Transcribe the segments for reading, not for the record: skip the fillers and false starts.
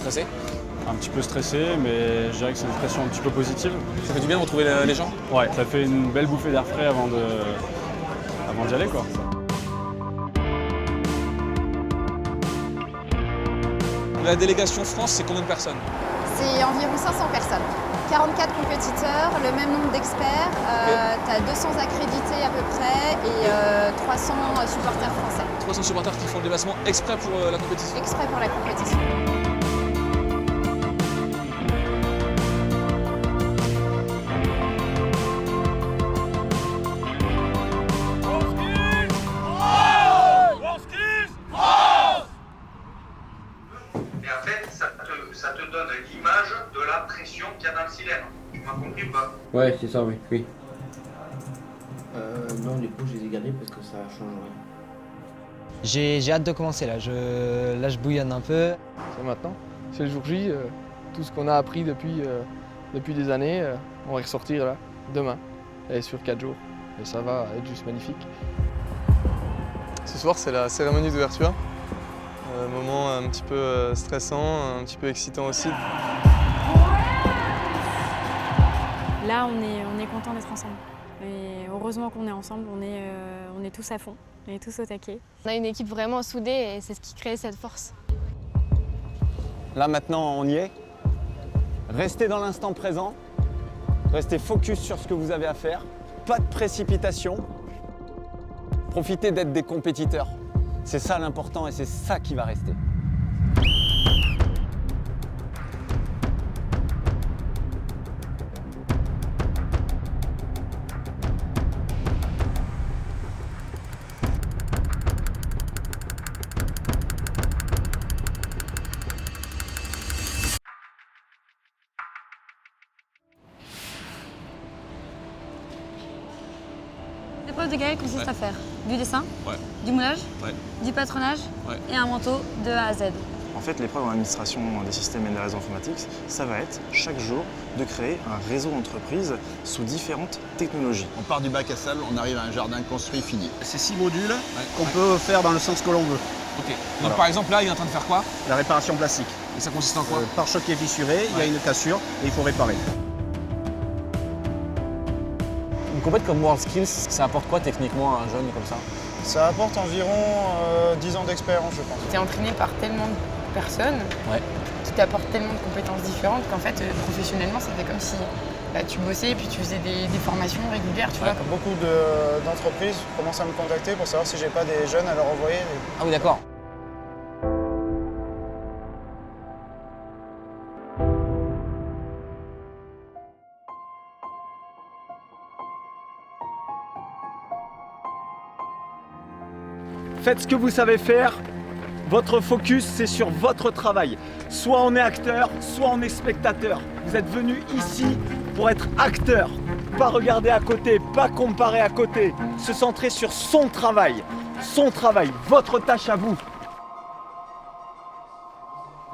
stressé? Un petit peu stressé, mais je dirais que c'est une pression un petit peu positive. Ça fait du bien de retrouver les gens? Ouais, ça fait une belle bouffée d'air frais avant d'y aller, quoi. La délégation France, c'est combien de personnes? C'est environ 500 personnes. 44 compétiteurs, le même nombre d'experts, tu as 200 accrédités à peu près et 300 supporters français. 300 supporters qui font le déplacement exprès pour la compétition? Exprès pour la compétition. Et en fait, ça te donne l'image de la pression qu'il y a dans le cylindre. Tu m'as compris ou pas? Ouais, c'est ça, oui. Non, du coup, je les ai gardés parce que ça change rien. J'ai hâte de commencer là, je bouillonne un peu. C'est maintenant, c'est le jour J. Tout ce qu'on a appris depuis des années, on va ressortir là, demain, et sur 4 jours. Et ça va être juste magnifique. Ce soir, c'est la cérémonie d'ouverture. Un moment un petit peu stressant, un petit peu excitant aussi. Là, on est content d'être ensemble. Et heureusement qu'on est ensemble, on est tous à fond, on est tous au taquet. On a une équipe vraiment soudée et c'est ce qui crée cette force. Là maintenant, on y est. Restez dans l'instant présent. Restez focus sur ce que vous avez à faire. Pas de précipitation. Profitez d'être des compétiteurs. C'est ça l'important et c'est ça qui va rester. L'épreuve de galère consiste à faire du dessin, du moulage, du patronage et un manteau de A à Z. En fait, l'épreuve en administration des systèmes et des réseaux informatiques, ça va être chaque jour de créer un réseau d'entreprises sous différentes technologies. On part du bac à sable, on arrive à un jardin construit fini. C'est 6 modules qu'on peut faire dans le sens que l'on veut. Ok. Donc par exemple là, il est en train de faire quoi? La réparation plastique. Et ça consiste en quoi? Pare-choc qui est fissuré, il y a une cassure et il faut réparer. Une compétition comme WorldSkills, ça apporte quoi techniquement à un jeune comme ça? Ça apporte environ 10 ans d'expérience, je pense. Tu es entraîné par tellement de personnes qui t'apportent tellement de compétences différentes qu'en fait, professionnellement, c'était comme si tu bossais et puis tu faisais des formations régulières, tu vois. Beaucoup d'entreprises commencent à me contacter pour savoir si j'ai pas des jeunes à leur envoyer. Ah oui, d'accord. Faites ce que vous savez faire. Votre focus, c'est sur votre travail. Soit on est acteur, soit on est spectateur. Vous êtes venu ici pour être acteur. Pas regarder à côté, pas comparer à côté. Se centrer sur son travail, votre tâche à vous.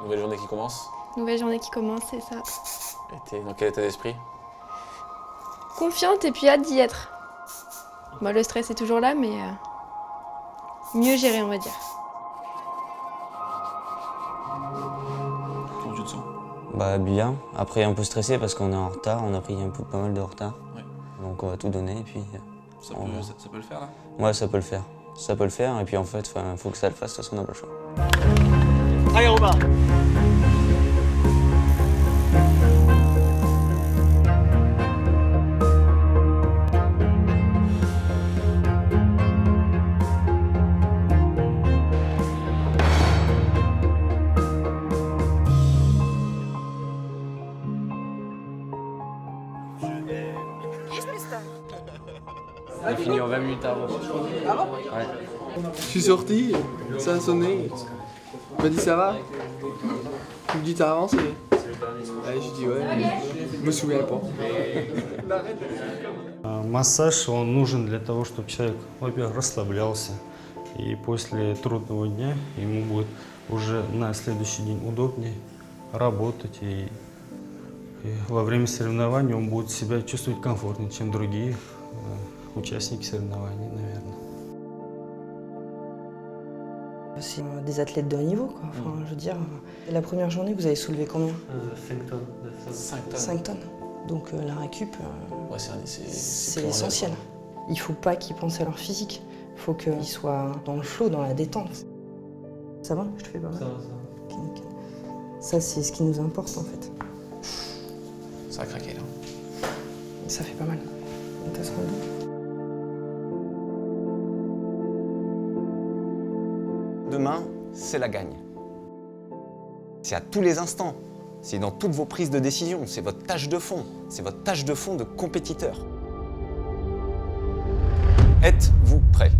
Nouvelle journée qui commence. Nouvelle journée qui commence, c'est ça. Et t'es dans quel état d'esprit? Confiante et puis hâte d'y être. Moi, le stress est toujours là, mais mieux géré, on va dire. Comment tu te sens? Bah bien, après un peu stressé parce qu'on est en retard, on a pris pas mal de retard. Donc on va tout donner et puis... Ça peut le faire là? Ouais, ça peut le faire. Ça peut le faire et puis en fait, faut que ça le fasse, de toute façon on n'a pas le choix. Allez Romain! On a fini en 20 minutes avant. Ah bon? Ouais. Je suis sorti, ça a sonné. Il m'a dit ça va? Tu me dis t'as avancé? Ouais, j'ai dit ouais, mais je me souviens pas. Массаж, он нужен для того, чтобы человек, во-первых, расслаблялся. И после трудного дня ему будет уже на следующий день удобнее работать. И во время соревнований он будет себя чувствовать комфортнее, чем другие участники соревнований, наверное. C'est des athlètes de haut niveau, quoi. Enfin, je veux dire, la première journée, vous avez soulevé combien 5 tonnes. 5 tonnes. 5 tonnes. Donc la récup, Ouais, c'est essentiel. Il ne faut pas qu'ils pensent à leur physique. Il faut qu'ils soient dans le flow, dans la détente. Ça va? Je te fais pas mal? Ça va. Ok, nickel. Ça, c'est ce qui nous importe, en fait. Ça a craqué, là. Ça fait pas mal. T'as ce qu'on dit? Demain, c'est la gagne. C'est à tous les instants. C'est dans toutes vos prises de décision. C'est votre tâche de fond. C'est votre tâche de fond de compétiteur. Êtes-vous prêts?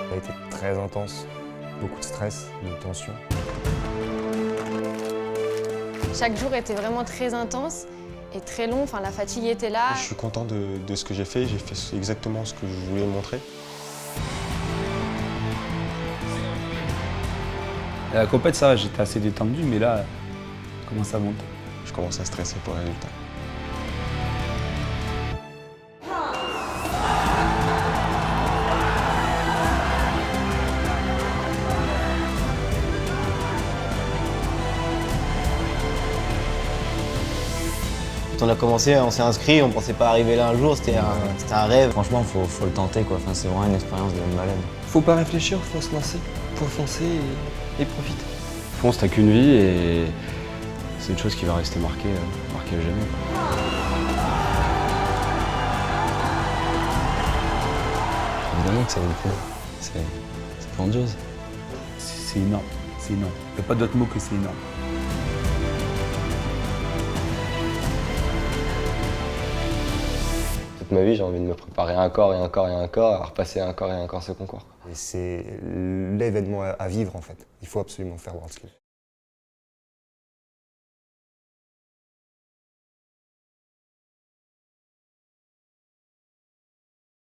Ça a été très intense, beaucoup de stress, de tension. Chaque jour était vraiment très intense et très long, enfin, la fatigue était là. Je suis content de ce que j'ai fait exactement ce que je voulais montrer. À la compète, ça va, j'étais assez détendu, mais là, ça commence à monter. Je commence à stresser pour les résultats. Quand on a commencé, on s'est inscrit, on pensait pas arriver là un jour, c'était un rêve. Franchement, faut le tenter, quoi. Enfin, c'est vraiment une expérience de malade. Faut pas réfléchir, faut se lancer. Faut foncer et profiter. Fonce, t'as qu'une vie et c'est une chose qui va rester marquée à jamais. Évidemment que ça vaut le coup. C'est grandiose. C'est énorme, c'est énorme. Il n'y a pas d'autre mot que c'est énorme. Toute ma vie, j'ai envie de me préparer encore et encore et encore, à repasser encore et encore ce concours. Et c'est l'événement à vivre en fait. Il faut absolument faire WorldSkills.